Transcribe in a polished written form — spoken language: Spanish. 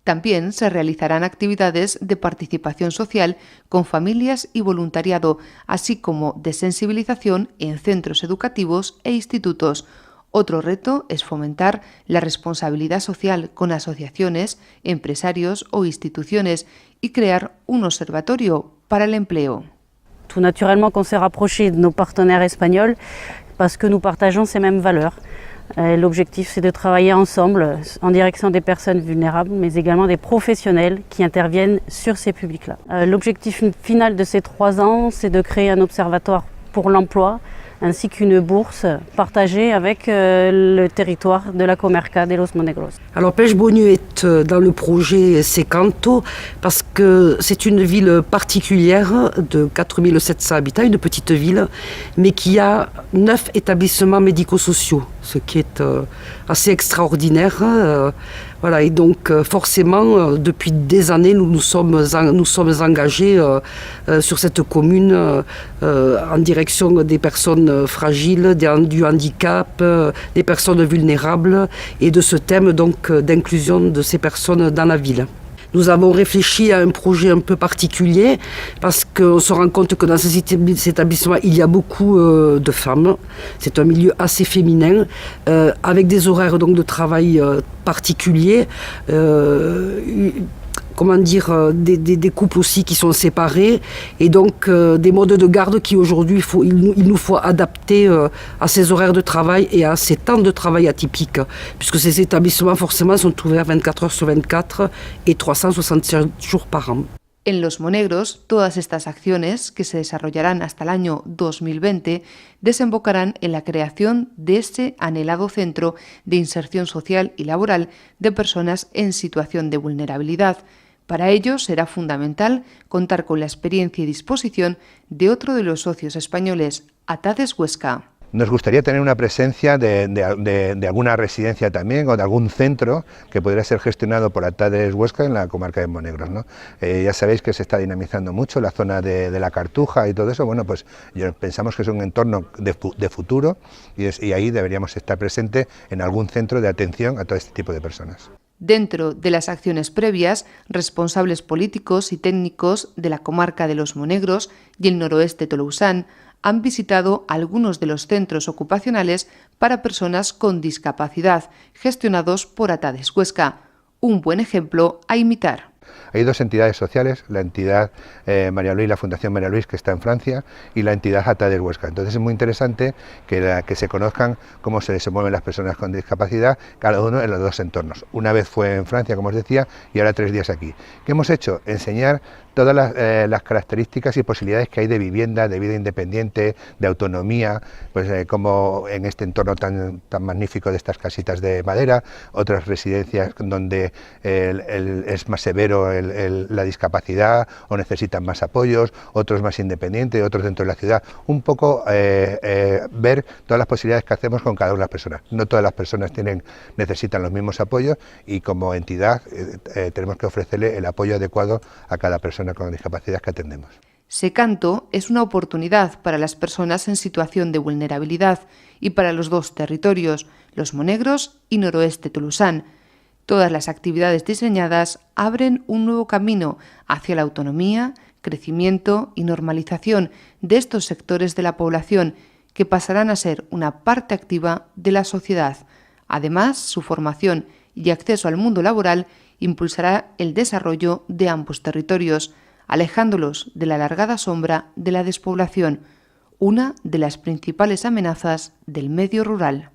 También se realizarán actividades de participación social con familias y voluntariado, así como de sensibilización en centros educativos e institutos. Otro reto es fomentar la responsabilidad social con asociaciones, empresarios o instituciones y crear un observatorio para el empleo. Tout naturellement qu'on s'est rapproché de nos partenaires espagnols parce que nous partageons ces mêmes valeurs. L'objectif, c'est de travailler ensemble en direction des personnes vulnérables, mais également des professionnels qui interviennent sur ces publics-là. L'objectif final de ces 3 ans, c'est de créer un observatoire pour l'emploi, ainsi qu'une bourse partagée avec le territoire de la Comarca de los Monegros. Alors Peix-Beaunieu est dans le projet Secanto parce que c'est une ville particulière de 4700 habitants, une petite ville, mais qui a 9 établissements médico-sociaux, ce qui est assez extraordinaire. Voilà, et donc forcément, depuis des années, nous sommes engagés sur cette commune en direction des personnes fragiles, du handicap, des personnes vulnérables et de ce thème donc d'inclusion de ces personnes dans la ville. Nous avons réfléchi à un projet un peu particulier parce qu'on se rend compte que dans ces établissements, il y a beaucoup de femmes. C'est un milieu assez féminin, avec des horaires donc, de travail particuliers. Des couples aussi qui sont séparés et donc des modes de garde qui aujourd'hui il nous faut adapter à ces horaires de travail et à ces temps de travail atypiques puisque ces établissements forcément sont ouverts 24 heures sur 24 et 365 jours par an. En Los Monegros, todas estas acciones, que se desarrollarán hasta el año 2020, desembocarán en la creación de ese anhelado centro de inserción social y laboral de personas en situación de vulnerabilidad. Para ello será fundamental contar con la experiencia y disposición de otro de los socios españoles, Atades Huesca. Nos gustaría tener una presencia de alguna residencia también o de algún centro que pudiera ser gestionado por Atades Huesca en la comarca de Monegros, ¿no? Ya sabéis que se está dinamizando mucho la zona de la Cartuja y todo eso. Bueno, pues pensamos que es un entorno de futuro y ahí deberíamos estar presentes en algún centro de atención a todo este tipo de personas. Dentro de las acciones previas, responsables políticos y técnicos de la comarca de Los Monegros y el noroeste tolousán han visitado algunos de los centros ocupacionales para personas con discapacidad, gestionados por Atades Huesca. Un buen ejemplo a imitar. Hay 2 entidades sociales, la entidad María Luis, la Fundación María Luis, que está en Francia, y la entidad Atades Huesca. Entonces es muy interesante que se conozcan cómo se desenvuelven las personas con discapacidad, cada uno en los 2 entornos. Una vez fue en Francia, como os decía, y ahora 3 días aquí. ¿Qué hemos hecho? Enseñar todas las características y posibilidades que hay de vivienda, de vida independiente, de autonomía, pues como en este entorno tan magnífico de estas casitas de madera, otras residencias donde es más severo la discapacidad o necesitan más apoyos, otros más independientes, otros dentro de la ciudad. Un poco ver todas las posibilidades que hacemos con cada una de las personas. No todas las personas necesitan los mismos apoyos y como entidad tenemos que ofrecerle el apoyo adecuado a cada persona con discapacidad que atendemos. Secanto es una oportunidad para las personas en situación de vulnerabilidad y para los 2 territorios, Los Monegros y noroeste tolousán. Todas las actividades diseñadas abren un nuevo camino hacia la autonomía, crecimiento y normalización de estos sectores de la población que pasarán a ser una parte activa de la sociedad. Además, su formación y acceso al mundo laboral impulsará el desarrollo de ambos territorios, alejándolos de la alargada sombra de la despoblación, una de las principales amenazas del medio rural.